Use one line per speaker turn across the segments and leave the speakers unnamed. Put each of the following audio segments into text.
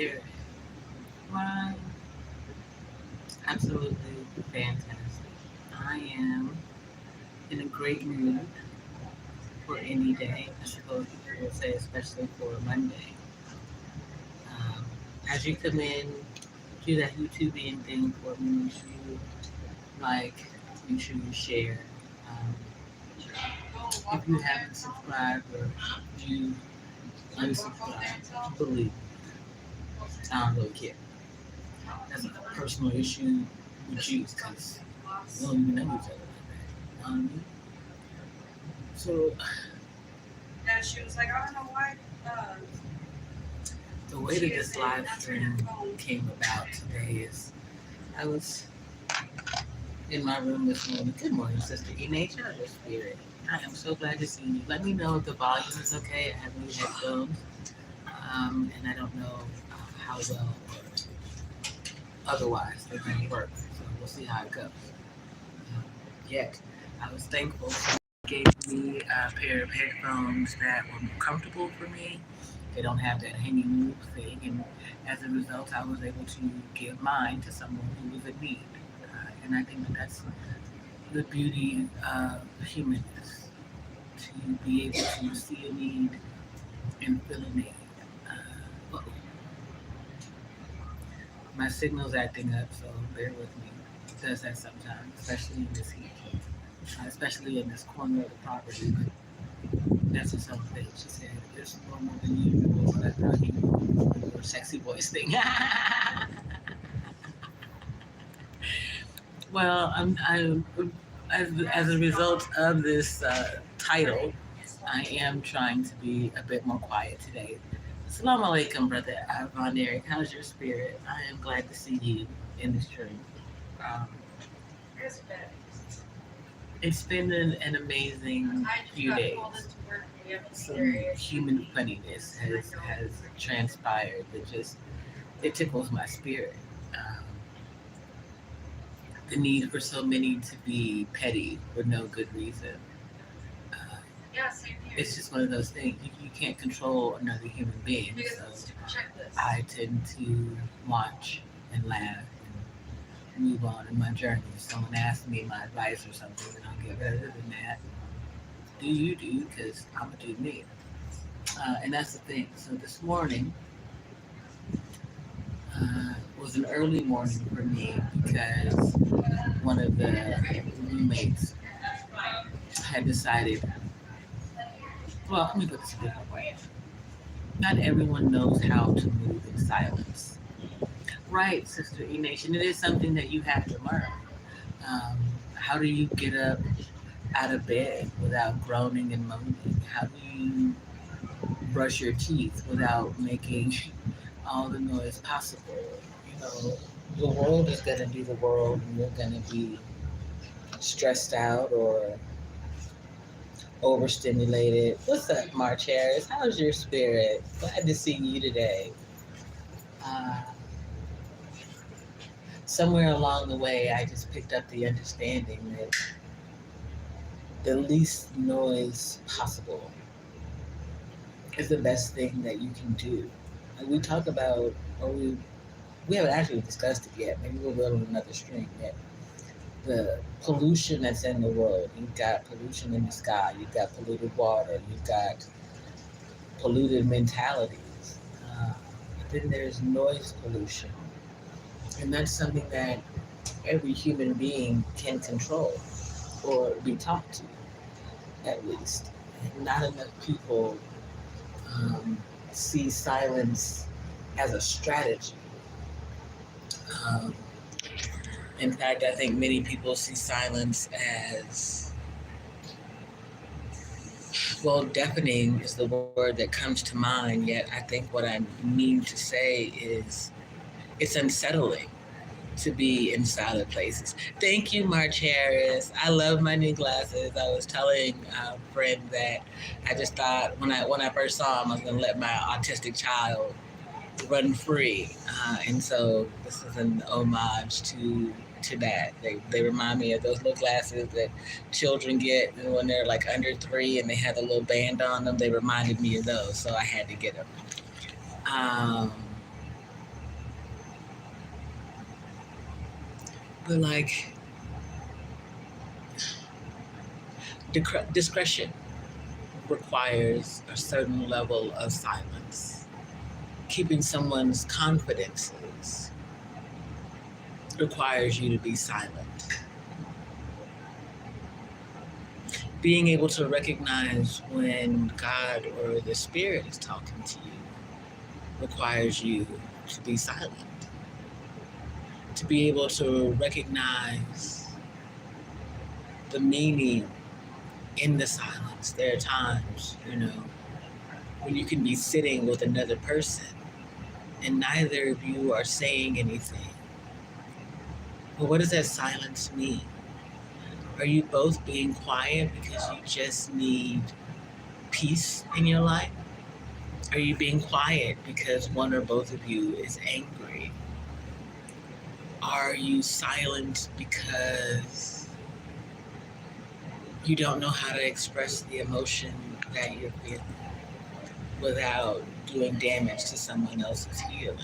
Here, Ron, absolutely fantastic. I am in a great mood for any day. I suppose people would say, especially for a Monday. Um, as you come in, do that YouTubing thing for me. Make sure you like, make sure you share. Um, if you haven't subscribed or you unsubscribe, believe I don't really care. That's a personal issue with you because we don't even know each other like that. So
And she was like, I don't know why.
the way that this live stream came about today is I was in my room this morning. Good morning, Sister Ine. How's your spirit? I am so glad to see you. Let me know if the volume is okay. I have new headphones, and I don't know how well or otherwise they're going to work. So we'll see how it goes. Yet, I was thankful she gave me a pair of headphones that were comfortable for me. They don't have that hanging loop thing, and as a result, I was able to give mine to someone who was in need. And I think that that's the beauty of humanness, to be able to see a need and fill a need. Uh, my signal's acting up, so bear with me. It does that sometimes, especially in this heat, especially in this corner of the property. But that's just something she said. It's normal than usual, but I thought you were a sexy voice thing. Well, as a result of this title, I am trying to be a bit more quiet today. Assalamu alaikum, brother Von Eric. How's your spirit? I am glad to see you in the stream. Um, it's been an amazing few days. Some human funniness has transpired that just it tickles my spirit. Um, the need for so many to be petty for no good reason. Uh, it's just one of those things. You can't control another human being. So I tend to watch and laugh and move on in my journey. If someone asks me my advice or something, then I'll give it. Other than that, do you do? Because I'm going to do me. And that's the thing. So this morning was an early morning for me because one of the roommates had decided, well, let me put this a different way. Not everyone knows how to move in silence. Right, Sister E Nation. It is something that you have to learn. Um, how do you get up out of bed without groaning and moaning? How do you brush your teeth without making all the noise possible? You know, the world is going to be the world, and you're going to be stressed out or overstimulated. What's up, March Harris? How's your spirit? Glad to see you today. Uh, somewhere along the way, I just picked up the understanding that the least noise possible is the best thing that you can do. And we talk about, or we haven't actually discussed it yet. Maybe we'll build another stream yet. The pollution that's in the world. You've got pollution in the sky. You've got polluted water. You've got polluted mentalities. Then there's noise pollution, and that's something that every human being can control or be taught to, at least. And not enough people see silence as a strategy. Um, in fact, I think many people see silence as, well, deafening is the word that comes to mind, yet I think what I mean to say is it's unsettling to be in silent places. Thank you, March Harris. I love my new glasses. I was telling a friend that I just thought when I first saw them, I was going to let my autistic child run free, and so this is an homage to that. They remind me of those little glasses that children get when they're like under 3 and they have a little band on them. They reminded me of those, so I had to get them. Um, But like discretion requires a certain level of silence. Keeping someone's confidences requires you to be silent. Being able to recognize when God or the Spirit is talking to you requires you to be silent. To be able to recognize the meaning in the silence. There are times, when you can be sitting with another person and neither of you are saying anything. Well, what does that silence mean? Are you both being quiet because you just need peace in your life? Are you being quiet because one or both of you is angry? Are you silent because you don't know how to express the emotion that you're feeling without doing damage to someone else's healing?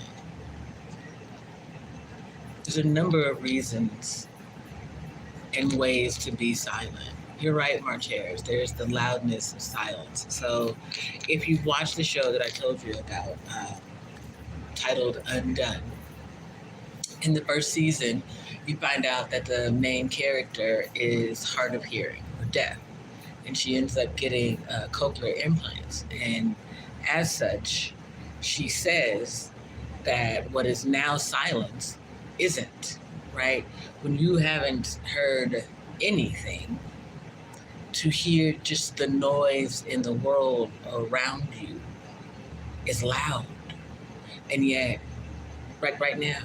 There's a number of reasons and ways to be silent. You're right, Marchers. There's the loudness of silence. So if you've watched the show that I told you about, titled Undone, in the first season, you find out that the main character is hard of hearing or deaf, and she ends up getting cochlear implants. And as such, she says that what is now silence isn't, right? When you haven't heard anything, to hear just the noise in the world around you is loud. And yet, right now,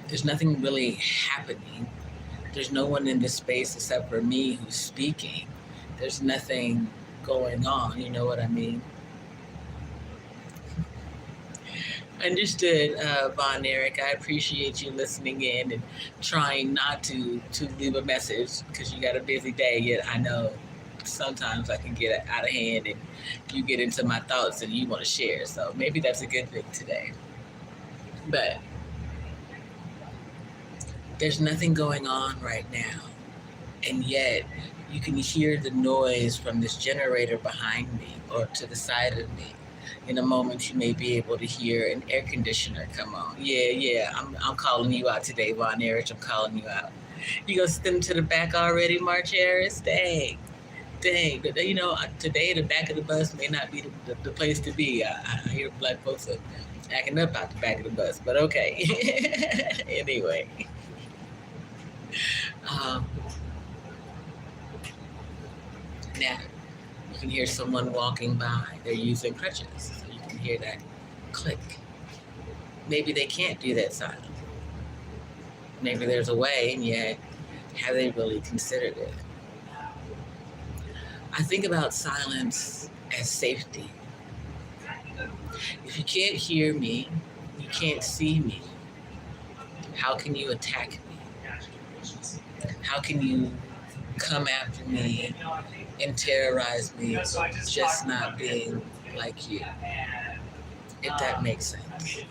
there's nothing really happening. There's no one in this space except for me who's speaking. There's nothing going on, you know what I mean? Understood, Von Eric. I appreciate you listening in and trying not to leave a message because you got a busy day. Yet I know sometimes I can get out of hand and you get into my thoughts and you want to share. So maybe that's a good thing today. But there's nothing going on right now. And yet you can hear the noise from this generator behind me or to the side of me. In a moment, you may be able to hear an air conditioner come on. Yeah, I'm calling you out today, Von Erich. I'm calling you out. You gonna send them to the back already, March Harris? Dang. Today, the back of the bus may not be the place to be. I hear black folks are acting up out the back of the bus, but okay. Anyway. Now, you can hear someone walking by. They're using crutches. So you can hear that click. Maybe they can't do that silent. Maybe there's a way, and yet, have they really considered it? I think about silence as safety. If you can't hear me, you can't see me, how can you attack me? How can you come after me and terrorize me for just not being like you? If that makes sense.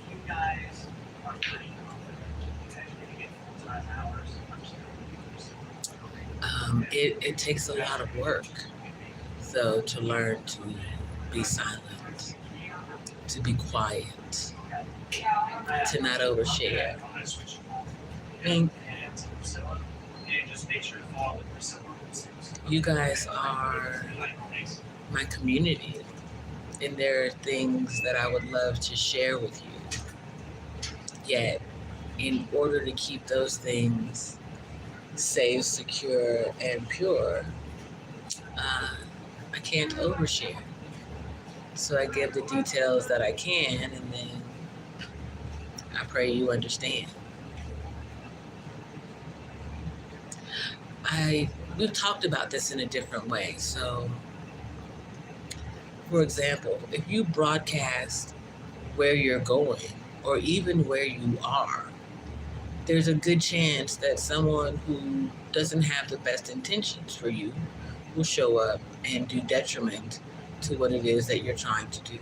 It takes a lot of work, though, to learn to be silent, to be quiet, to not overshare. I mean, you guys are my community, and there are things that I would love to share with you. Yet, in order to keep those things safe, secure, and pure, I can't overshare. So I give the details that I can, and then I pray you understand. We've talked about this in a different way. So, for example, if you broadcast where you're going or even where you are, there's a good chance that someone who doesn't have the best intentions for you will show up and do detriment to what it is that you're trying to do.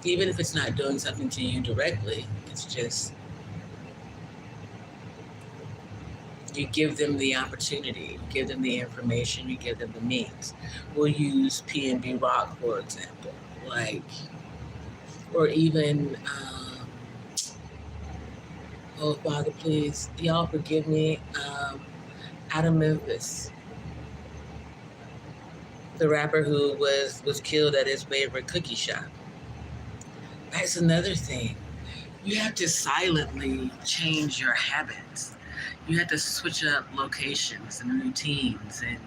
Even if it's not doing something to you directly, it's just You give them the opportunity, you give them the information, you give them the means. We'll use PNB Rock, for example, like, or even, oh, Father, please, y'all forgive me, out of Memphis, the rapper who was killed at his favorite cookie shop. That's another thing. You have to silently change your habits. You have to switch up locations and routines and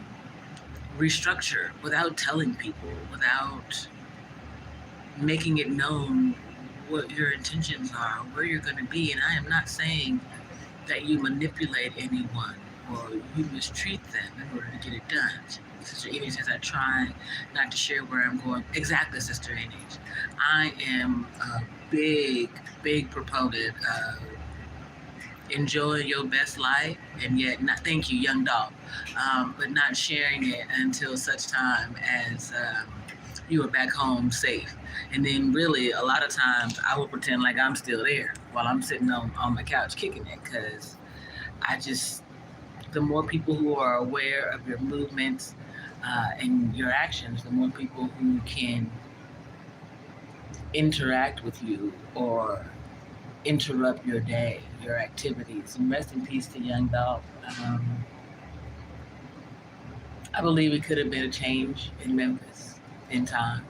restructure without telling people, without making it known what your intentions are, where you're going to be. And I am not saying that you manipulate anyone or you mistreat them in order to get it done. Sister Enid says, I try not to share where I'm going. Exactly, Sister Enid. I am a big proponent of enjoying your best life and yet not, thank you, young dog, but not sharing it until such time as you are back home safe. And then really a lot of times I will pretend like I'm still there while I'm sitting on my couch kicking it, because I just, the more people who are aware of your movements and your actions, the more people who can interact with you or interrupt your day, your activities. And rest in peace to Young Dog. I believe it could have been a change in Memphis in time,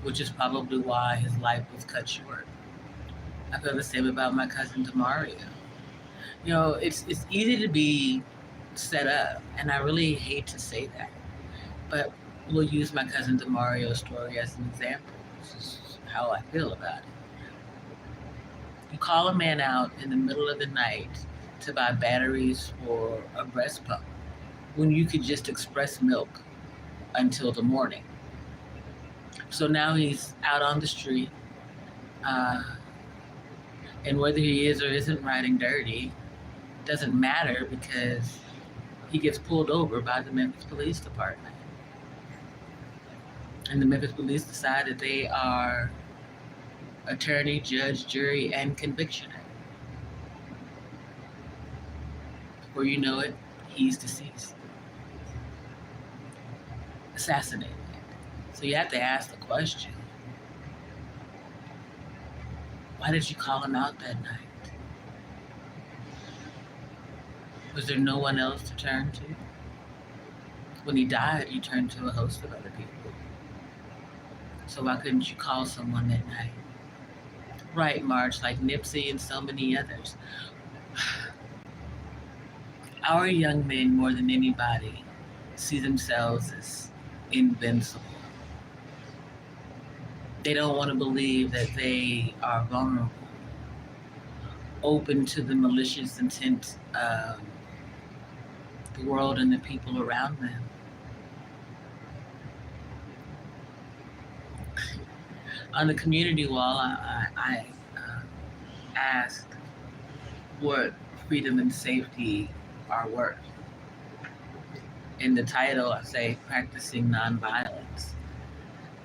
which is probably why his life was cut short. I feel the same about my cousin Demario. You know, it's easy to be set up, and I really hate to say that, but we'll use my cousin Demario's story as an example. This is how I feel about it. You call a man out in the middle of the night to buy batteries for a breast pump when you could just express milk until the morning. So now he's out on the street, and whether he is or isn't riding dirty doesn't matter, because he gets pulled over by the Memphis Police Department. And the Memphis Police decide that they are attorney, judge, jury, and conviction. Before you know it, he's deceased, assassinated. So you have to ask the question, why did you call him out that night? Was there no one else to turn to? When he died, you turned to a host of other people. So why couldn't you call someone that night? Right, March, like Nipsey and so many others. Our young men, more than anybody, see themselves as invincible. They don't want to believe that they are vulnerable, open to the malicious intent of the world and the people around them. On the community wall, I asked what freedom and safety are worth. In the title, I say practicing nonviolence.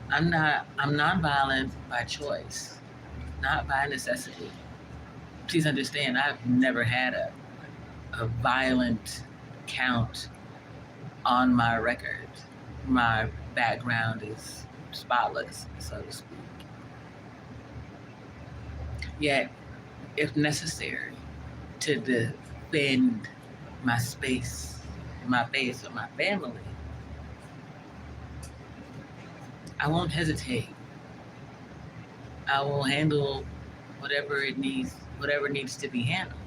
I'm nonviolent by choice, not by necessity. Please understand, I've never had a violent count on my record. My background is spotless, so to speak. Yet, if necessary, to defend my space, my face, or my family, I won't hesitate. I will handle whatever needs to be handled.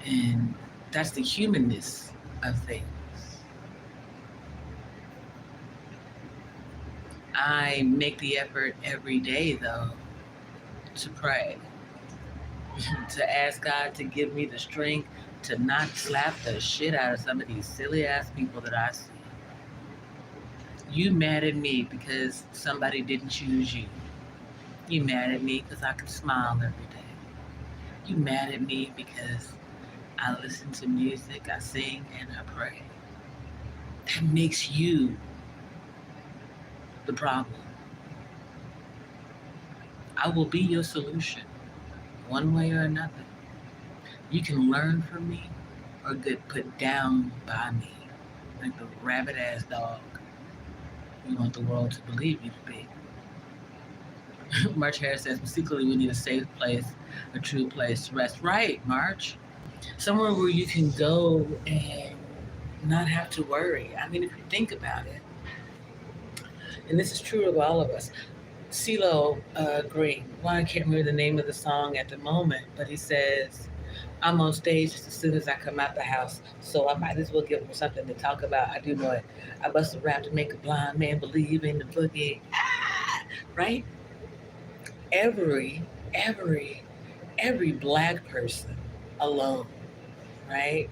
And that's the humanness of things. I make the effort every day, though, to pray, to ask God to give me the strength to not slap the shit out of some of these silly ass people that I see. You mad at me because somebody didn't choose you. You mad at me because I can smile every day. You mad at me because I listen to music, I sing, and I pray. That makes you the problem. I will be your solution, one way or another. You can learn from me or get put down by me, like the rabid ass dog you want the world to believe you to be. March Harris says, secretly we need a safe place, a true place to rest. Right, March. Somewhere where you can go and not have to worry. I mean, if you think about it, and this is true of all of us. CeeLo Green, well, I can't remember the name of the song at the moment, but he says, I'm on stage just as soon as I come out the house, so I might as well give them something to talk about. I do know it. I bust a rap to make a blind man believe in the boogie. Ah, right? Every, every, every black person alone, right,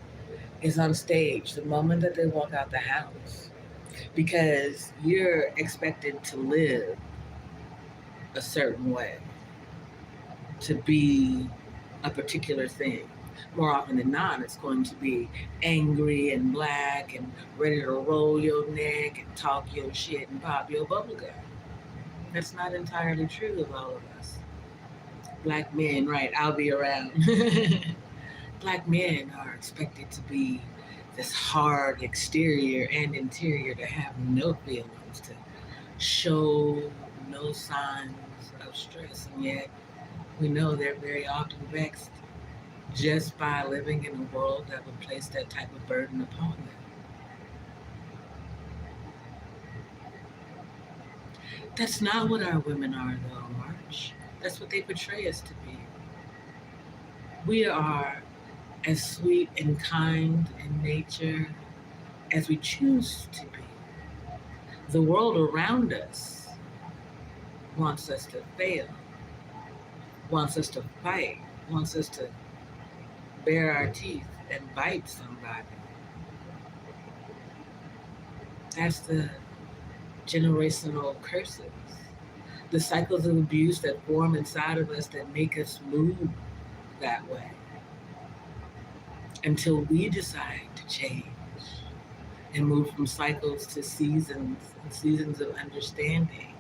is on stage the moment that they walk out the house because you're expected to live a certain way, to be a particular thing. More often than not, it's going to be angry and black and ready to roll your neck and talk your shit and pop your bubblegum. That's not entirely true of all of us. Black men, right, I'll be around. Black men are expected to be this hard exterior and interior, to have no feelings, to show no signs of stress, and yet we know they're very often vexed just by living in a world that would place that type of burden upon them. That's not what our women are, though, March. That's what they portray us to be. We are as sweet and kind in nature as we choose to be. The world around us wants us to fail, wants us to fight, wants us to bare our teeth and bite somebody. That's the generational curses, the cycles of abuse that form inside of us that make us move that way until we decide to change and move from cycles to seasons and seasons of understanding.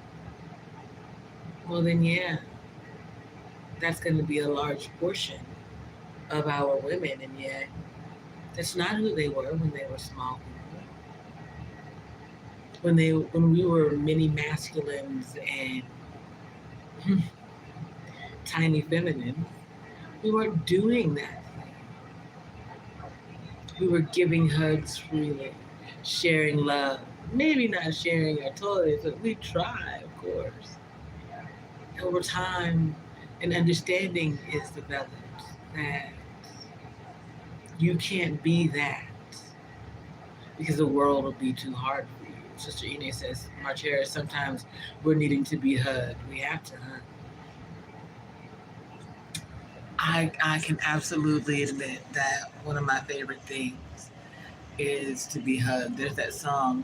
Well, then, yeah, that's going to be a large portion of our women, and yet that's not who they were when they were small people. When we were mini masculines and tiny feminines, we weren't doing that thing. We were giving hugs freely, sharing love. Maybe not sharing our toys, but we try, of course. Over time, an understanding is developed that you can't be that because the world will be too hard for you. Sister Ine says, Marchera, sometimes we're needing to be hugged. We have to hug. I can absolutely admit that one of my favorite things is to be hugged. There's that song,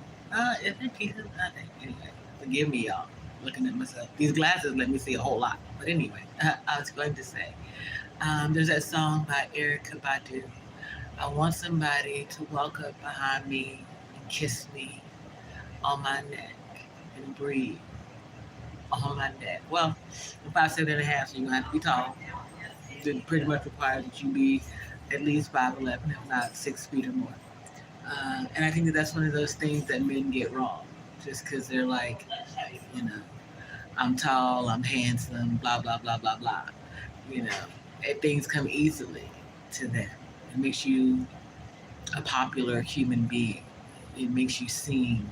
is it pieces? Anyway, forgive me, y'all. Looking at myself. These glasses let me see a whole lot. But anyway, I was going to say, there's that song by Erykah Badu. I want somebody to walk up behind me and kiss me on my neck and breathe on my neck. Well, I'm 5'7.5", so you're gonna have to be tall. It pretty much requires that you be at least 5'11", if not 6 feet or more. And I think that that's one of those things that men get wrong, just because they're like, you know, I'm tall, I'm handsome, blah blah blah blah blah. You know, and things come easily to them. It makes you a popular human being. It makes you seen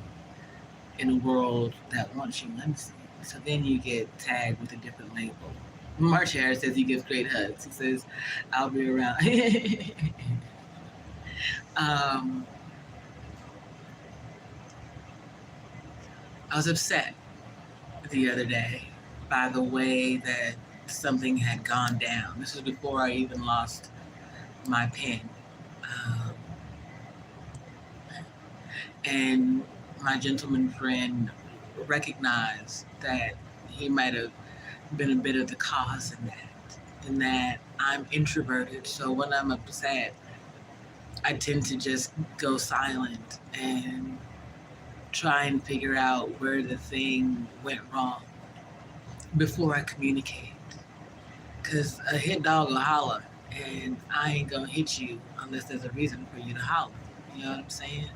in a world that wants you unseen. So then you get tagged with a different label. March Harris says he gives great hugs. He says, I'll be around. I was upset the other day by the way that something had gone down. This was before I even lost my pen. And my gentleman friend recognized that he might have been a bit of the cause in that I'm introverted. So when I'm upset, I tend to just go silent and try and figure out where the thing went wrong before I communicate. Because a hit dog will holler. and I ain't gonna hit you unless there's a reason for you to holler. You know what I'm saying?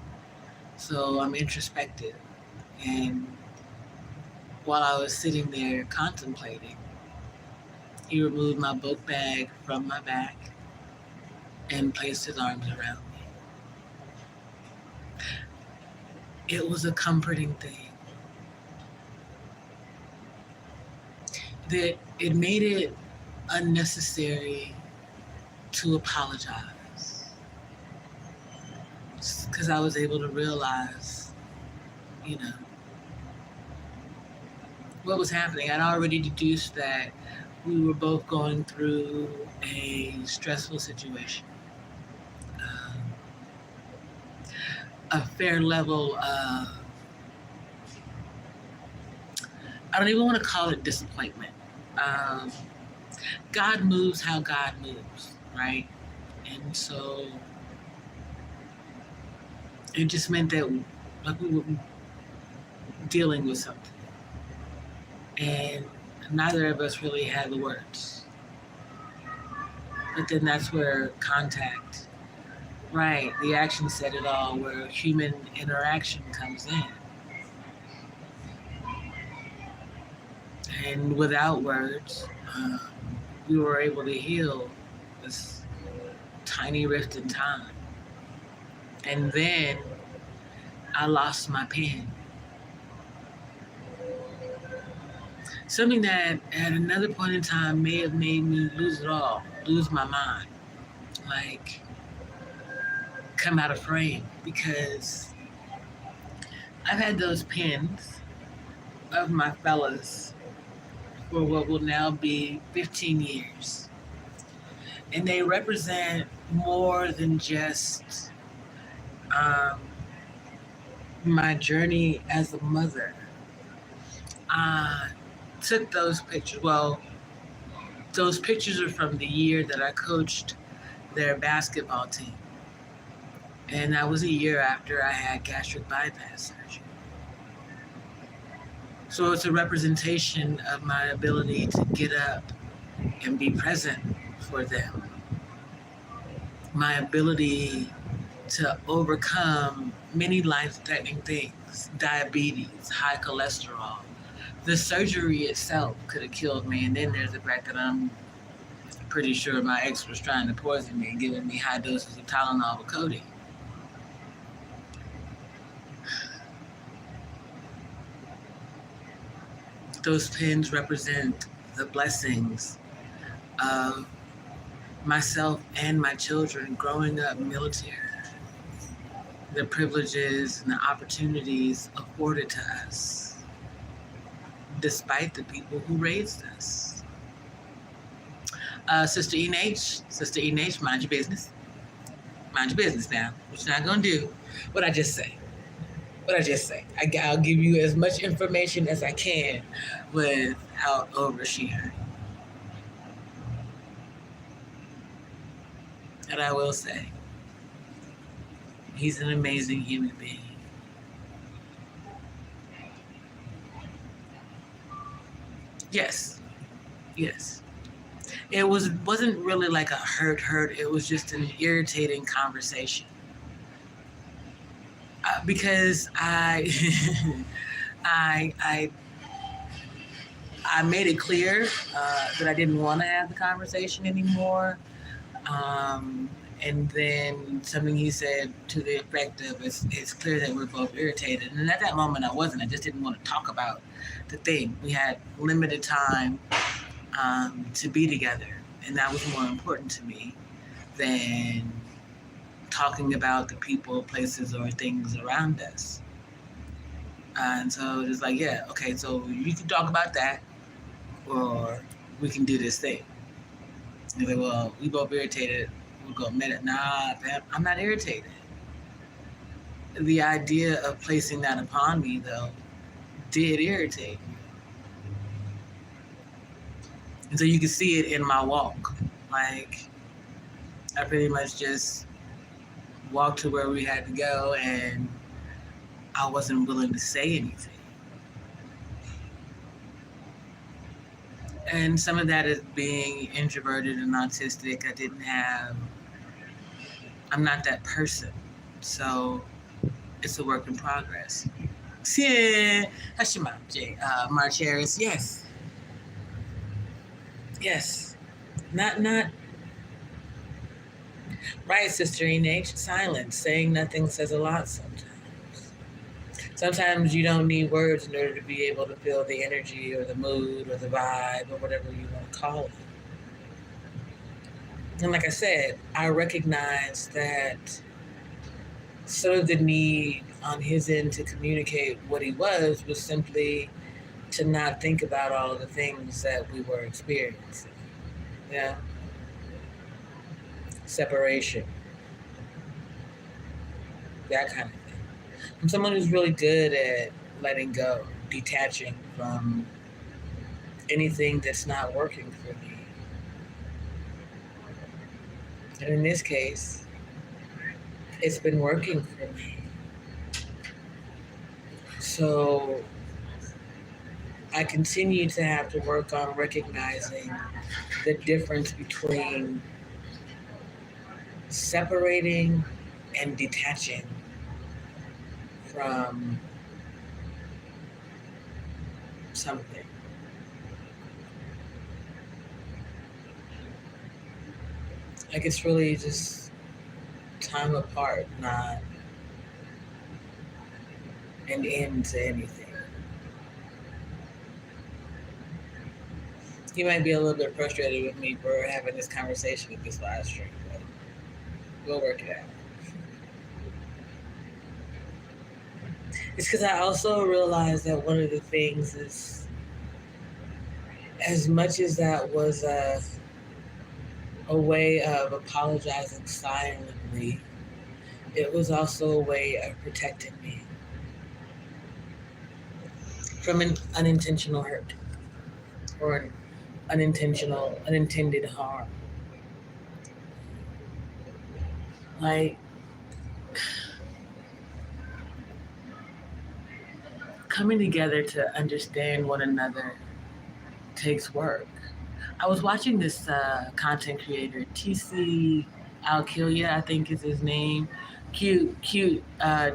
So I'm introspective. And while I was sitting there contemplating, he removed my book bag from my back and placed his arms around me. It was a comforting thing. That it made it unnecessary to apologize. Because I was able to realize, you know, what was happening. I'd already deduced that we were both going through a stressful situation. A fair level of, I don't even want to call it disappointment. God moves how God moves, right? And so it just meant that like we were dealing with something. And neither of us really had the words. But then that's where contact, right, the action said it all, where human interaction comes in. And without words, we were able to heal this tiny rift in time. And then I lost my pen. Something that at another point in time may have made me lose it all, lose my mind, like come out of frame, because I've had those pens of my fellas for what will now be 15 years. And they represent more than just my journey as a mother. Took those pictures. Well, those pictures are from the year that I coached their basketball team. And that was a year after I had gastric bypass surgery. So it's a representation of my ability to get up and be present for them. My ability to overcome many life-threatening things, diabetes, high cholesterol. The surgery itself could have killed me, and then there's the fact that I'm pretty sure my ex was trying to poison me and giving me high doses of Tylenol with codeine. Those pins represent the blessings of myself and my children growing up military, the privileges and the opportunities afforded to us, despite the people who raised us. Sister Enage, mind your business. Mind your business now. What you're not gonna do, what I just say. I'll give you as much information as I can without oversharing. And I will say, he's an amazing human being. Yes. It wasn't really like a hurt. It was just an irritating conversation. Because I made it clear that I didn't want to have the conversation anymore. And then something he said to the effect of, it's clear that we're both irritated. And at that moment I wasn't. I just didn't want to talk about the thing. We had limited time to be together. And that was more important to me than talking about the people, places, or things around us. And so it's like, yeah, okay, so you can talk about that, or we can do this thing. He's like, well, we both irritated. We'll go a minute. Nah, I'm not irritated. The idea of placing that upon me, though, did irritate me. And so you can see it in my walk. Like, I pretty much just walked to where we had to go, and I wasn't willing to say anything. And some of that is being introverted and autistic. I'm not that person. So it's a work in progress. Yeah, hush your mouth, Jay. March Harris, yes. Yes. Not right, Sister Enage. Silence. Saying nothing says a lot sometimes. Sometimes you don't need words in order to be able to feel the energy or the mood or the vibe or whatever you want to call it. And like I said, I recognize that some of the need on his end to communicate what he was simply to not think about all of the things that we were experiencing. Yeah. Separation. That kind of thing. I'm someone who's really good at letting go, detaching from anything that's not working for me. And in this case, it's been working for me. So I continue to have to work on recognizing the difference between separating and detaching from something. Like it's really just time apart, not an end to anything. You might be a little bit frustrated with me for having this conversation with this live stream, but we'll work it out. It's because I also realized that one of the things is, as much as that was a way of apologizing silently, it was also a way of protecting me from an unintentional hurt or an unintended harm. Like, coming together to understand one another takes work. I was watching this content creator, TC Alkilia, I think is his name. Cute dude,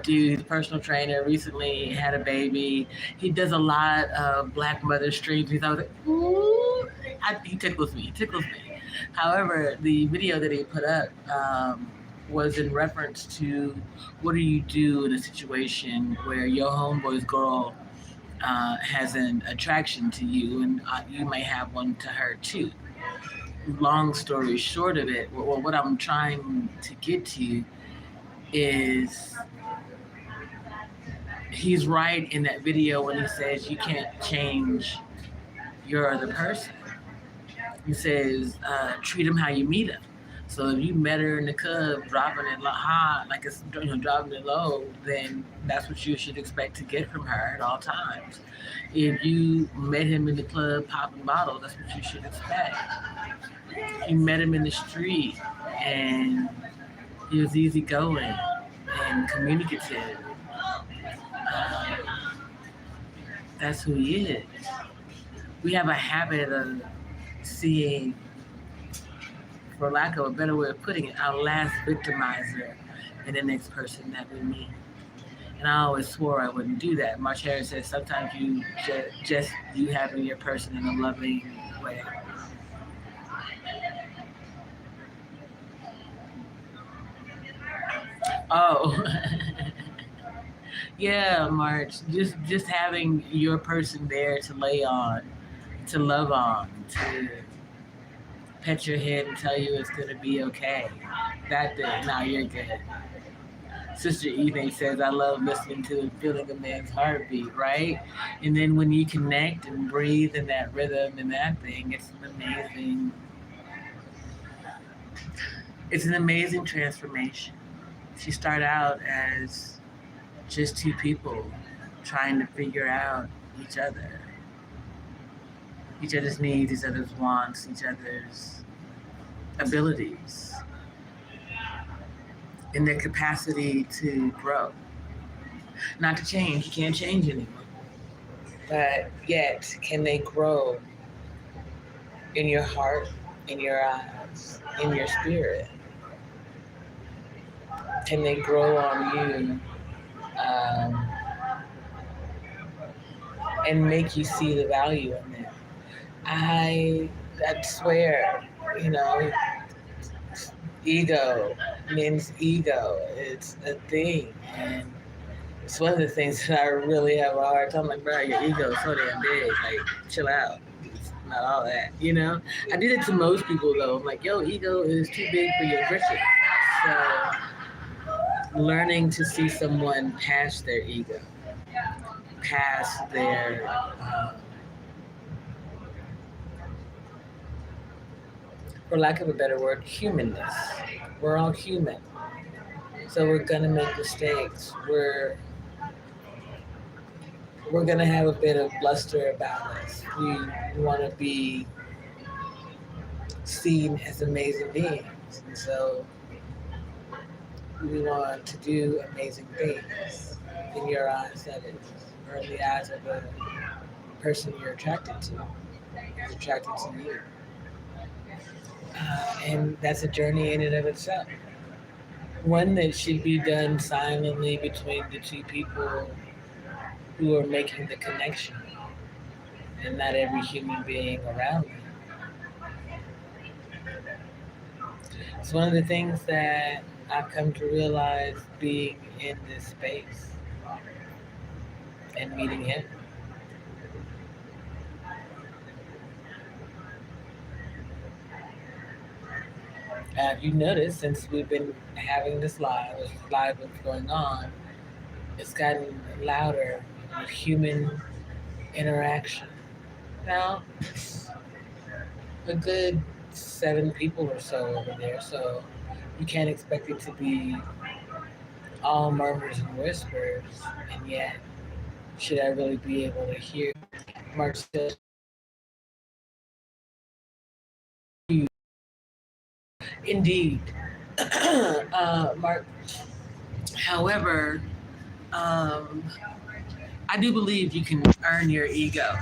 he's a personal trainer, recently had a baby. He does a lot of Black mother streams. He's always like, ooh, he tickles me. However, the video that he put up was in reference to what do you do in a situation where your homeboy's girl has an attraction to you, and you may have one to her too. Long story short of it, well, what I'm trying to get to is he's right in that video when he says you can't change your other person. He says treat them how you meet them. So if you met her in the club dropping it high, like it's dropping it low, then that's what you should expect to get from her at all times. If you met him in the club popping bottles, that's what you should expect. You met him in the street and he was easygoing and communicative. That's who he is. We have a habit of seeing, for lack of a better way of putting it, our last victimizer in the next person that we meet. And I always swore I wouldn't do that. March Harris says sometimes you just you having your person in a loving way. Oh, yeah, March. Just having your person there to lay on, to love on, to pet your head and tell you it's gonna be okay. That thing. Now you're good. Sister Eve says, I love listening to and feeling a man's heartbeat, right? And then when you connect and breathe in that rhythm and that thing, it's an amazing transformation. You start out as just two people trying to figure out each other. Each other's needs, each other's wants, each other's abilities, and their capacity to grow. Not to change, you can't change anyone. But yet, can they grow in your heart, in your eyes, in your spirit? Can they grow on you and make you see the value in them? I swear, you know, ego, men's ego, it's a thing. And it's one of the things that I really have a hard time. Like, bro, your ego is so damn big. Like, chill out. It's not all that, you know? I did it to most people, though. I'm like, yo, ego is too big for your britches. So, learning to see someone past their ego, past their, for lack of a better word, humanness. We're all human. So we're gonna make mistakes. We're gonna have a bit of bluster about us. We want to be seen as amazing beings, and so we want to do amazing things in your eyes, that is, or in the eyes of the person you're attracted to, who's attracted to you. And that's a journey in and of itself. One that should be done silently between the two people who are making the connection, and not every human being around them. It's one of the things that I've come to realize being in this space and meeting him. You noticed since we've been having this live been going on, it's gotten louder with human interaction. Now, it's a good 7 people or so over there, so you can't expect it to be all murmurs and whispers, and yet, should I really be able to hear Marcel? Indeed, Mark. However, I do believe you can earn your ego,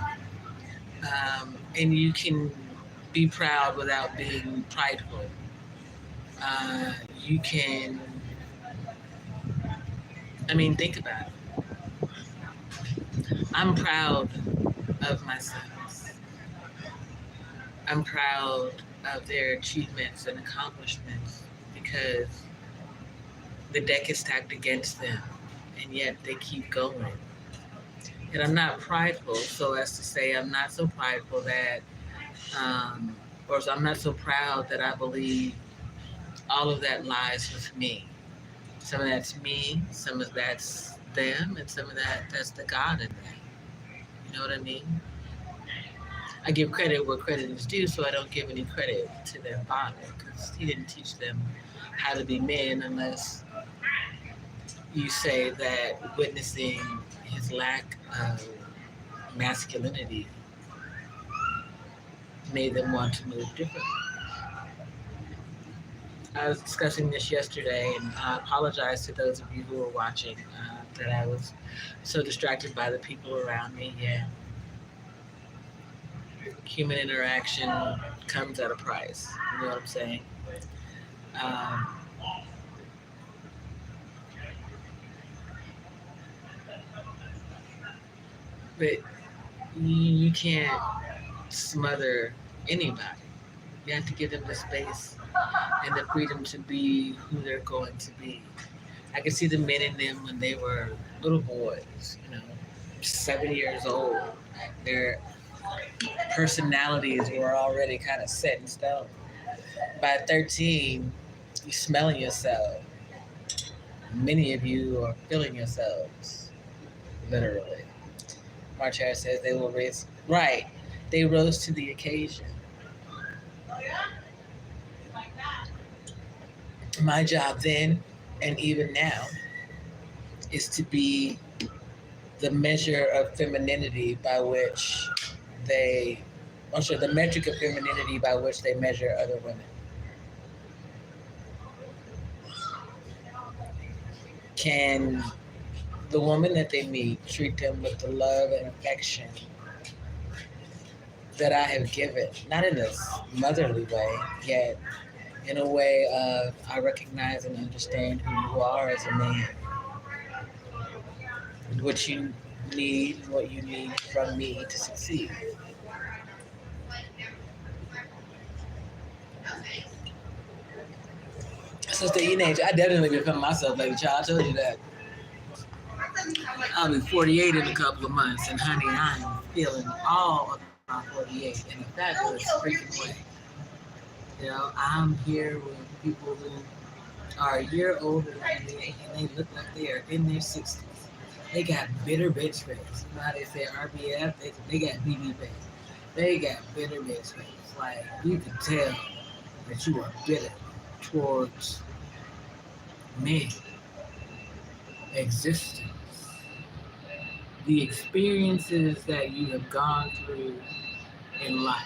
and you can be proud without being prideful. You can, I mean, think about it. I'm proud of my sons. I'm proud of their achievements and accomplishments because the deck is stacked against them, and yet they keep going. And I'm not prideful, so as to say, I'm not so prideful that, or I'm not so proud that I believe all of that lies with me. Some of that's me, some of that's them, and some of that's the God in them. You know what I mean? I give credit where credit is due, so I don't give any credit to their father because he didn't teach them how to be men unless you say that witnessing his lack of masculinity made them want to move differently. I was discussing this yesterday, and I apologize to those of you who are watching that I was so distracted by the people around me. Yeah. Human interaction comes at a price. You know what I'm saying? But you can't smother anybody. You have to give them the space and the freedom to be who they're going to be. I could see the men in them when they were little boys, 7 years old. Their personalities were already kind of set in stone. By 13, you're smelling yourself. Many of you are feeling yourselves, literally. Matriarch says they will raise. Right. They rose to the occasion. My job then, and even now, is to be the measure of femininity by which the metric of femininity by which they measure other women. Can the woman that they meet treat them with the love and affection that I have given, not in a motherly way, yet in a way of I recognize and understand who you are as a man, what you need, what you need from me to succeed. Sister Enage, I definitely been feeling myself like a child. I told you that. I'll be 48 in a couple of months, and honey, I am feeling all of my 48 in a fabulous freaking way. You know, I'm here with people who are a year older than me, and they look like they are in their 60s. They got bitter bitch face. You know how they say RBF? They got BB face. They got bitter bitch face. Like, you can tell that you are bitter towards me, existence, the experiences that you have gone through in life.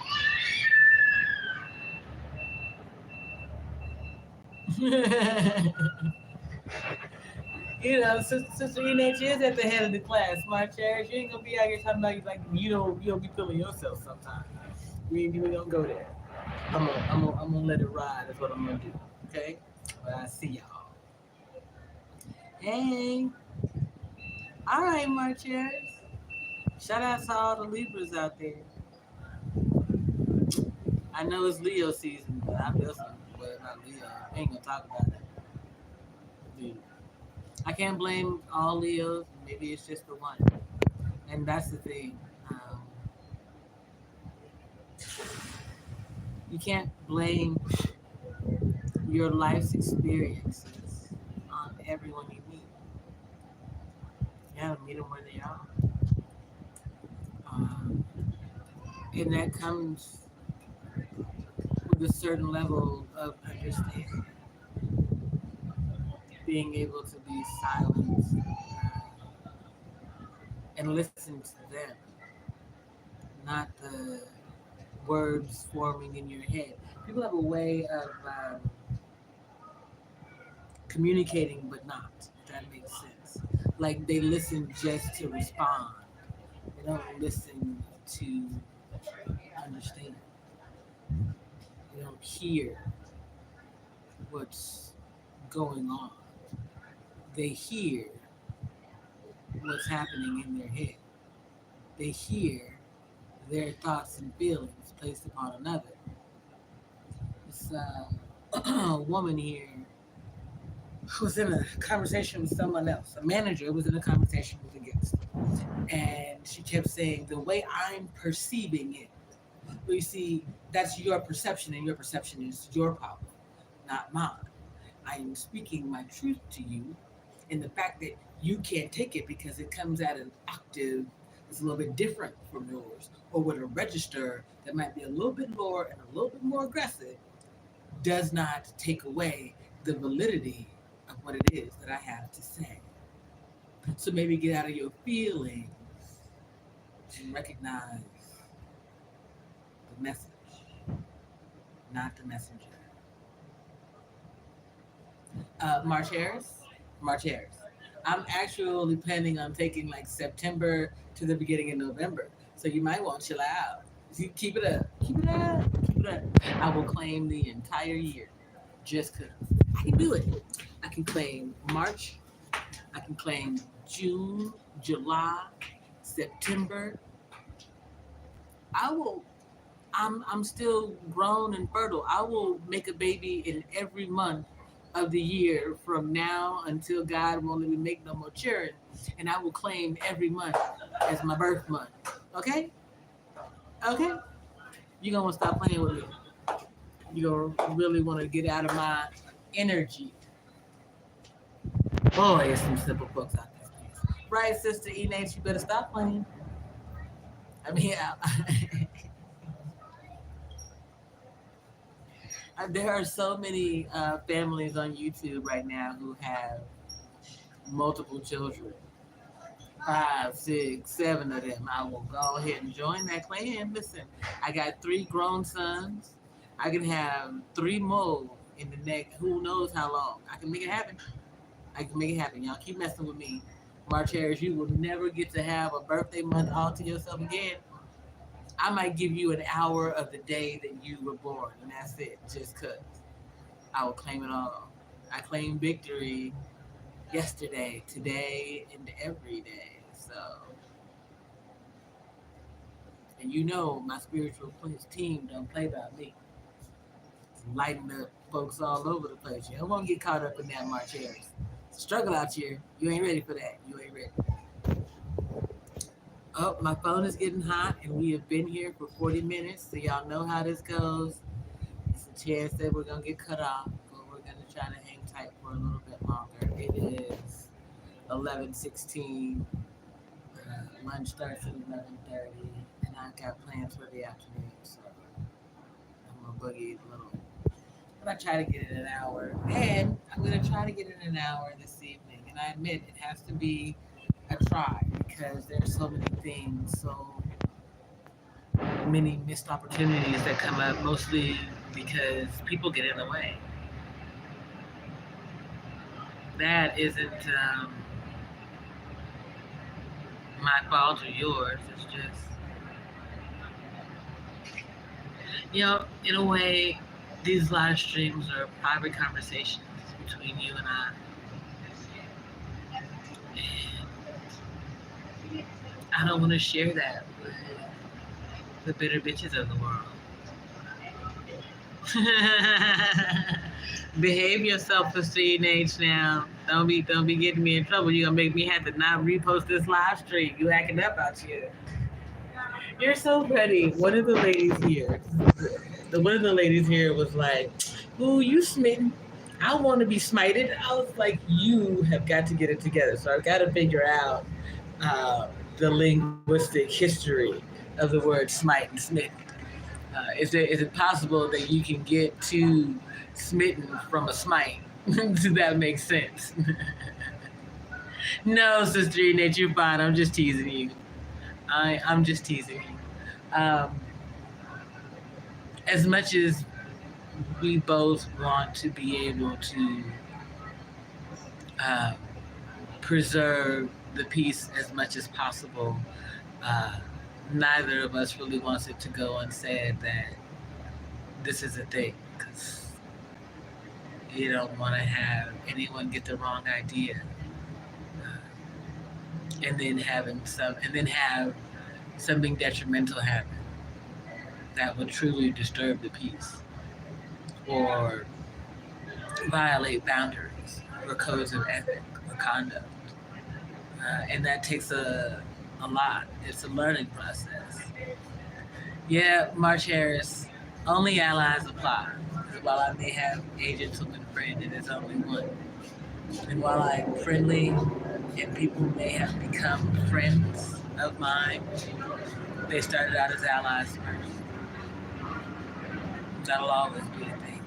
You know, Sister Enach is at the head of the class. My cherish, you ain't gonna be out here talking about like you don't be feeling yourself sometimes. We ain't even gonna go there. I'm gonna let it ride. That's what I'm gonna do. Okay? But I see y'all. Hey, all right, my chairs. Shout out to all the Libras out there. I know it's Leo season, but I feel something about Leo. I ain't gonna talk about it. Dude. I can't blame all Leos. Maybe it's just the one. And that's the thing. You can't blame your life's experiences on everyone you meet. You gotta meet them where they are. Um, and that comes with a certain level of understanding. Being able to be silent and listen to them, not the words forming in your head. People have a way of communicating, but not. If that makes sense. Like they listen just to respond. They don't listen to understand. They don't hear what's going on. They hear what's happening in their head. They hear their thoughts and feelings placed upon another. This woman here was in a conversation with someone else. A manager was in a conversation with a guest. And she kept saying, the way I'm perceiving it. Well, you see, that's your perception, and your perception is your problem, not mine. I am speaking my truth to you, and the fact that you can't take it because it comes at an octave that's a little bit different from yours, or with a register that might be a little bit lower and a little bit more aggressive, does not take away the validity of what it is that I have to say. So maybe get out of your feelings and recognize the message, not the messenger. March Harris. I'm actually planning on taking like September to the beginning of November. So you might want to chill out. Keep it up. Keep it up. Keep it up. I will claim the entire year just because I can do it. I can claim March. I can claim June, July, September. I will. I'm still grown and fertile. I will make a baby in every month of the year from now until God won't let me make no more children, and I will claim every month as my birth month. Okay? Okay? You're gonna stop playing with me. You're gonna really want to get out of my energy. Boy, there's some simple folks out there. Right, Sister Enate, you better stop playing. I mean, there are so many families on YouTube right now who have multiple children. 5, 6, 7 of them. I will go ahead and join that clan. Listen, I got 3 grown sons. I can have 3 more in the next, who knows how long. I can make it happen. Y'all keep messing with me. March Harris, you will never get to have a birthday month all to yourself again. I might give you an hour of the day that you were born, and that's it, just 'cause. I will claim it all. I claim victory yesterday, today, and every day. So, and you know, my spiritual team don't play about me. Lighting up folks all over the place. You don't want to get caught up in that March Harris. Struggle out here. You ain't ready for that. You ain't ready. Oh, my phone is getting hot, and we have been here for 40 minutes, so y'all know how this goes. It's a chance that we're gonna get cut off, but we're gonna try to hang tight for a little bit longer. It is 11:16. Lunch starts at 11:30, and I've got plans for the afternoon, so I'm gonna boogie a little. But I try to get it an hour, and I'm gonna try to get it an hour this evening. And I admit it has to be a try because there's so many things, so many missed opportunities that come up, mostly because people get in the way. That isn't my fault or yours. It's just, in a way, these live streams are private conversations between you and I. And I don't want to share that with the bitter bitches of the world. Behave yourself for CNH now. Don't be getting me in trouble. You're gonna make me have to not repost this live stream. You acting up out here. You're so funny. One of the ladies here, was like, "Ooh, you smitten. I want to be smited." I was like, "You have got to get it together." So I've got to figure out the linguistic history of the word smite and smitten. Is it possible that you can get to smitten from a smite? Does that make sense? No, Sister Enate, you're fine. I'm just teasing you. I'm just teasing you. As much as we both want to be able to preserve the peace as much as possible, neither of us really wants it to go unsaid that this is a thing, because you don't want to have anyone get the wrong idea, and then have something detrimental happen that would truly disturb the peace or violate boundaries or codes of ethic or conduct, and that takes a lot. It's a learning process. Yeah, March Harris, only allies apply. While I may have a gentleman friend, it is only one. And while I'm friendly and people may have become friends of mine, they started out as allies first. That'll always be a thing.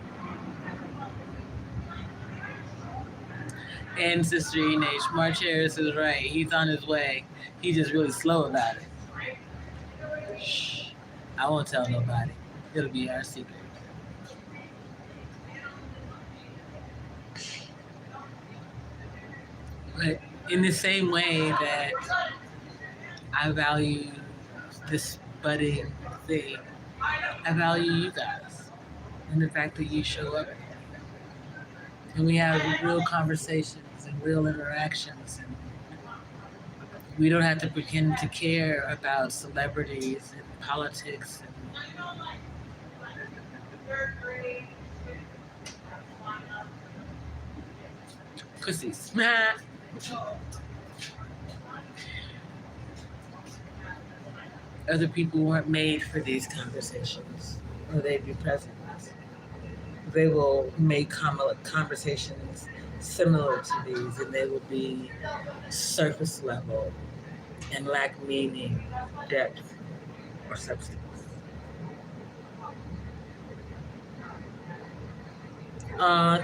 And Sister Enage, March Harris is right. He's on his way. He's just really slow about it. Shh. I won't tell nobody. It'll be our secret. But in the same way that I value this budding thing, I value you guys and the fact that you show up and we have real conversations and real interactions, and we don't have to pretend to care about celebrities and politics and pussies. Other people weren't made for these conversations, or they'd be present. They will make conversations similar to these, and they will be surface level and lack meaning, depth, or substance.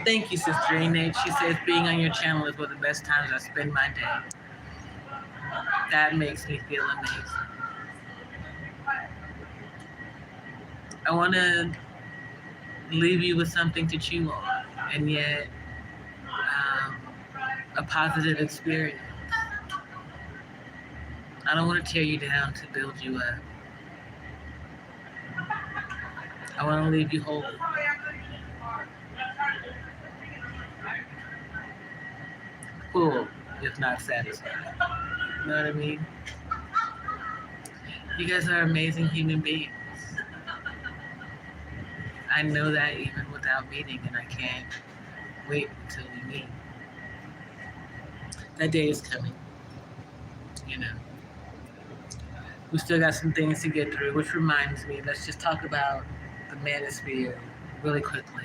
Thank you, Sister Enate. She says being on your channel is one of the best times I spend my day. That makes me feel amazing. I want to leave you with something to chew on, and yet a positive experience. I don't want to tear you down to build you up. I want to leave you whole, full, if not satisfied. You know what I mean? You guys are amazing human beings. I know that even without meeting, and I can't wait until we meet. That day is coming, you know. We still got some things to get through, which reminds me, let's just talk about the manosphere really quickly,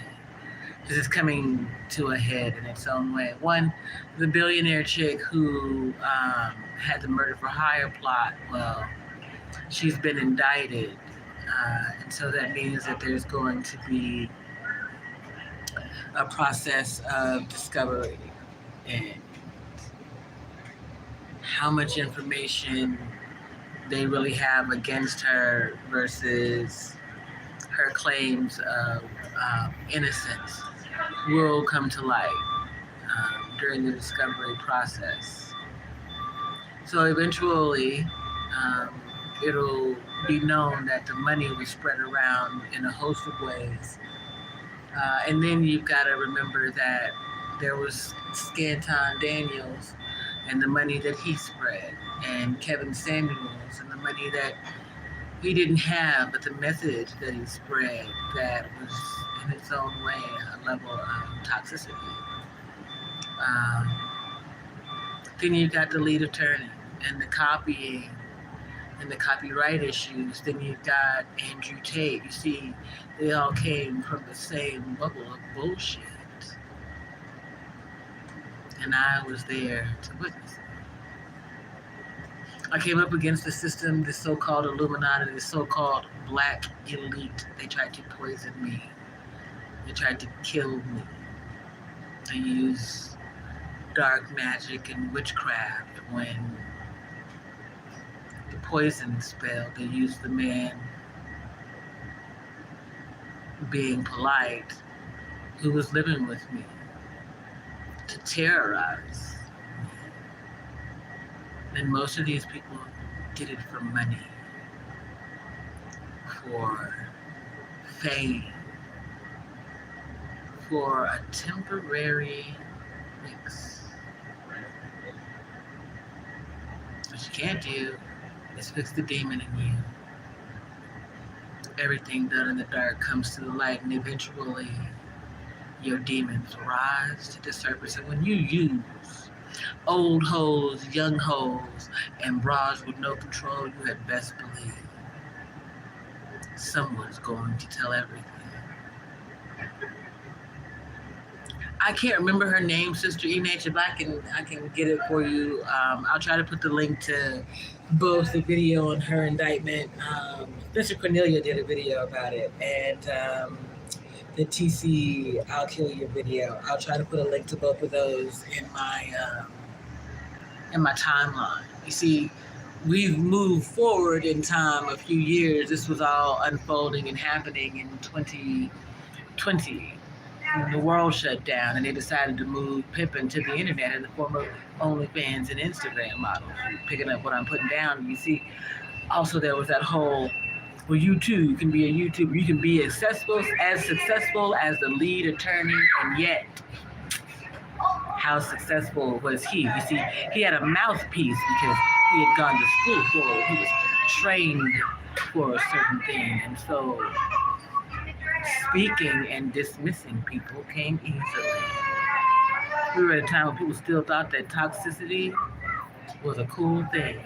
because it's coming to a head in its own way. One, the billionaire chick who had the murder for hire plot, well, she's been indicted, and so that means that there's going to be a process of discovery and how much information they really have against her versus her claims of innocence will come to light during the discovery process. So eventually, it'll be known that the money was spread around in a host of ways. And then you've got to remember that there was Scanton Daniels and the money that he spread, and Kevin Samuels and the money that he didn't have, but the message that he spread that was in its own way a level of toxicity. Then you've got the lead attorney and the copying and the copyright issues. Then you've got Andrew Tate. You see, they all came from the same bubble of bullshit. And I was there to witness it. I came up against the system, the so-called Illuminati, the so-called black elite. They tried to poison me. They tried to kill me. They used dark magic and witchcraft when the poison spell. They used the man being polite who was living with me to terrorize. And most of these people did it for money, for fame, for a temporary fix. What you can't do is fix the demon in you. Everything done in the dark comes to the light, and eventually your demons rise to the surface. And when you use old hoes, young hoes, and bras with no control, you had best believe someone's going to tell everything. I can't remember her name, Sister E-Nature, but I can get it for you. I'll try to put the link to both the video on her indictment. Mr. Cornelia did a video about it, and the TC I'll Kill You video. I'll try to put a link to both of those in my timeline. You see, we've moved forward in time a few years. This was all unfolding and happening in 2020. The world shut down, and they decided to move pimping to the internet in the form of OnlyFans and Instagram models. Picking up what I'm putting down, you see. Also, there was that whole, well, you too can be a YouTuber. You can be as successful as the lead attorney, and yet, how successful was he? You see, he had a mouthpiece because he had gone to school for it. He was trained for a certain thing, and so speaking and dismissing people came easily. We were at a time when people still thought that toxicity was a cool thing.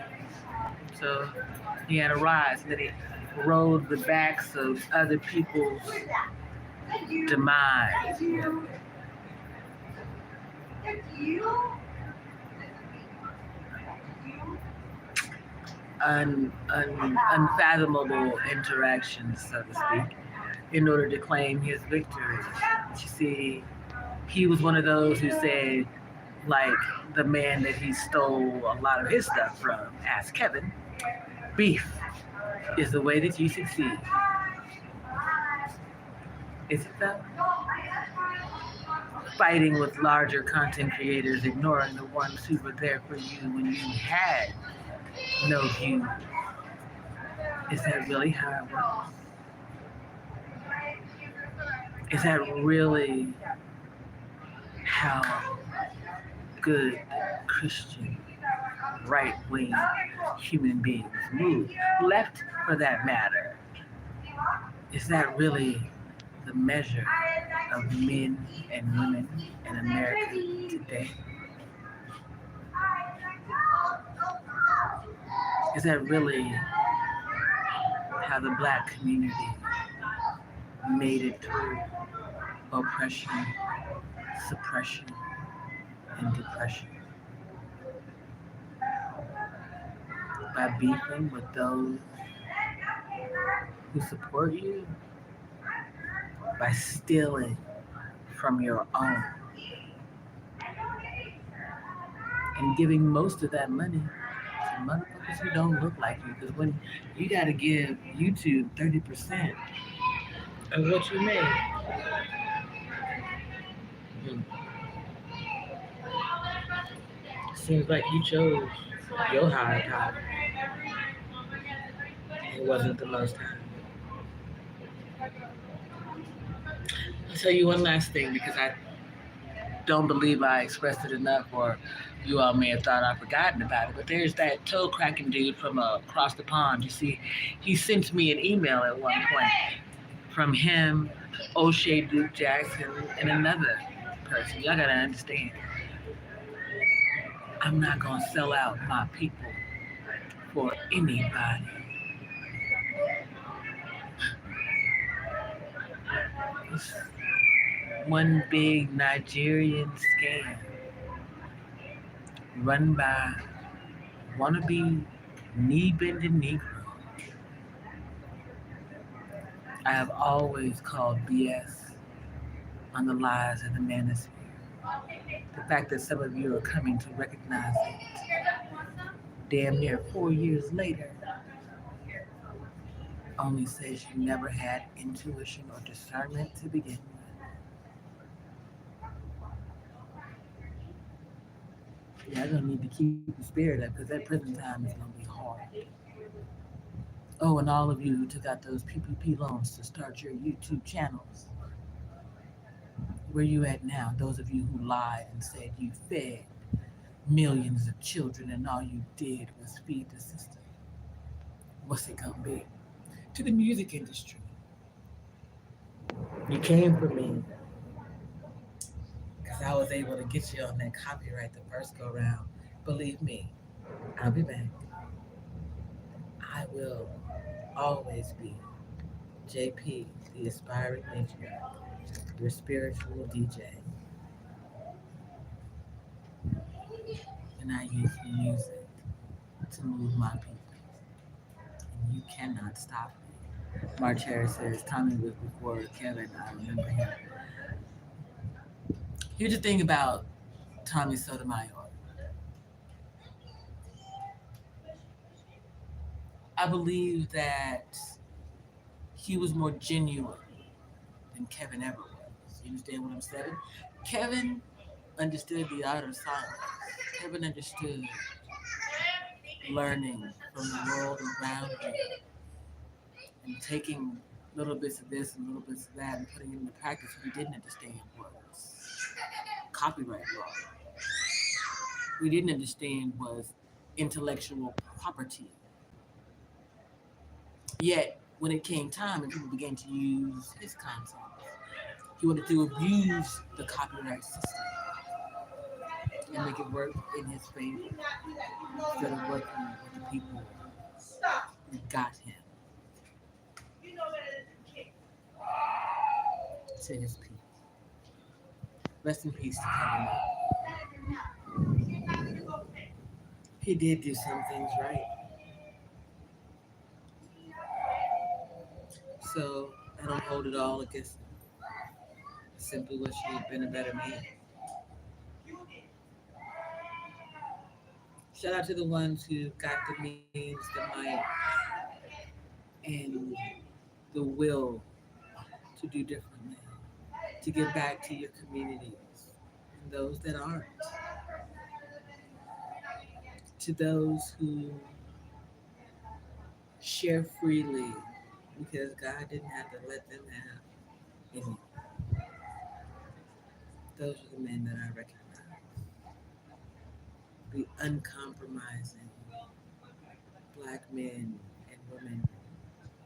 So he had a rise, and then he rode the backs of other people's demise. Unfathomable interactions, so to speak, in order to claim his victory. You see, he was one of those who said, like the man that he stole a lot of his stuff from, asked Kevin, beef is the way that you succeed. Is it though? Fighting with larger content creators, ignoring the ones who were there for you when you had no view. Is that really how it works? Is that really how good Christian right wing human beings move? Left for that matter. Is that really the measure of men and women in America today? Is that really how the black community made it through oppression, suppression, and depression? By beefing with those who support you, by stealing from your own, and giving most of that money to motherfuckers who don't look like you. Because when you got to give YouTube 30% of what you made, hmm, seems like you chose your high time. It wasn't the most high. I'll tell you one last thing because I don't believe I expressed it enough, or you all may have thought I've forgotten about it. But there's that toe cracking dude from across the pond. You see, he sent me an email at one point from him, O'Shea Duke Jackson, and another person. Y'all gotta understand, I'm not gonna sell out my people for anybody. It's one big Nigerian scam run by wannabe knee bending Negro. I have always called BS on the lies of the manosphere. The fact that some of you are coming to recognize it damn near 4 years later only says you never had intuition or discernment to begin with. Y'all gonna need to keep the spirit up because that prison time is gonna be hard. Oh, and all of you who took out those PPP loans to start your YouTube channels, where you at now? Those of you who lied and said you fed millions of children and all you did was feed the system. What's it gonna be? To the music industry. You came for me because I was able to get you on that copyright the first go round. Believe me, I'll be back. I will always be JP, the aspiring matriarch, your spiritual DJ. And I use music to move my people. And you cannot stop me. March Harris says Tommy was before Kevin. I remember him. Here's the thing about Tommy Sotomayor. I believe that he was more genuine than Kevin ever was. You understand what I'm saying? Kevin understood the art of silence. Kevin understood learning from the world around him and taking little bits of this and little bits of that and putting it into practice. What he didn't understand was copyright law. What he didn't understand was intellectual property. Yet, when it came time and people began to use his content, he wanted to abuse the copyright system and make it work in his favor instead of working with the people who got him to his people. Rest in peace to Kevin. He did do some things right. So I don't hold it all against him. I simply wish he had been a better man. Shout out to the ones who got the means, the might, and the will to do differently, to give back to your communities, and those that aren't, to those who share freely because God didn't have to let them have any. Those are the men that I recognize. The uncompromising black men and women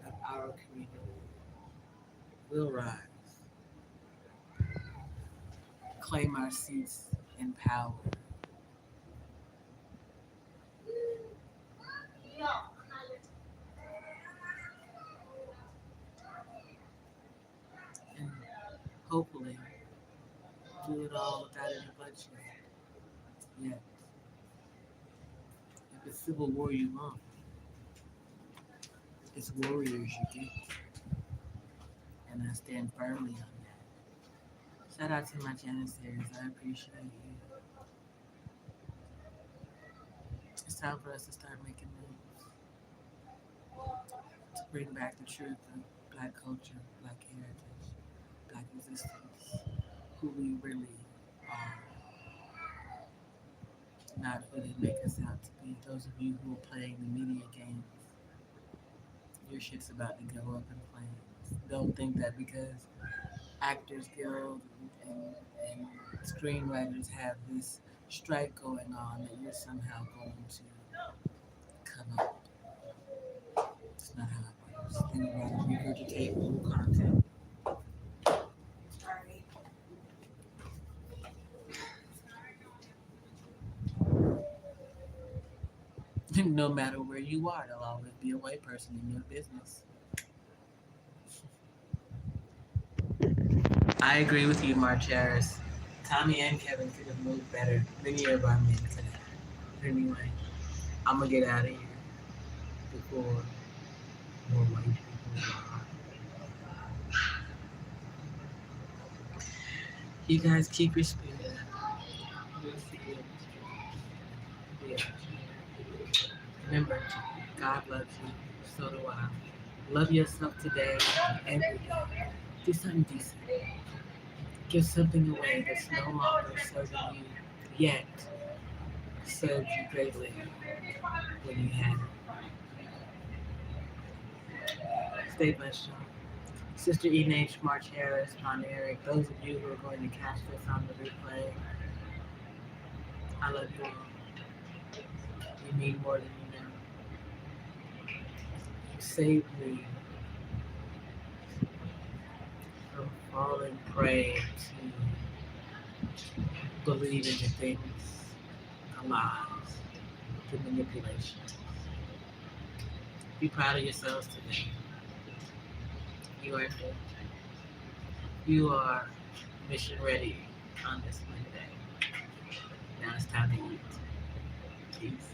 of our community will rise, claim our seats in power, and hopefully do it all without any bloodshed. Yet, if it's civil war you want, it's warriors you get. And I stand firmly on that. Shout out to my Janissaries. I appreciate you. It's time for us to start making moves to bring back the truth of black culture, black heritage, black existence, who we really are, not who they make us out to be. Those of you who are playing the media games, your shit's about to go up in flames. Don't think that because Actors Guild and screenwriters have this strike going on that you're somehow going to come up. It's not how it works. Think about it. Regurgitate new content.
Sorry.
No matter where you are, there'll always be a white person in your business. I agree with you, March Harris. Tommy and Kevin could have moved better. Many of our men could have. Anyway, I'm gonna get out of here before more white people. You guys keep your spirit. We'll see you. Yeah. Remember, God loves you. So do I. Love yourself today and every day. Do something decent. Give something away that's no longer serving you, yet served you greatly when you had it. Stay blessed, y'all. Sister Enage, March Harris, John Eric, those of you who are going to catch this on the replay, I love you all. You mean more than you know. You saved me from falling prey to believe in the things, the lies, the manipulation. Be proud of yourselves today. You are good. You are mission ready on this Monday. Now it's time to eat. Peace.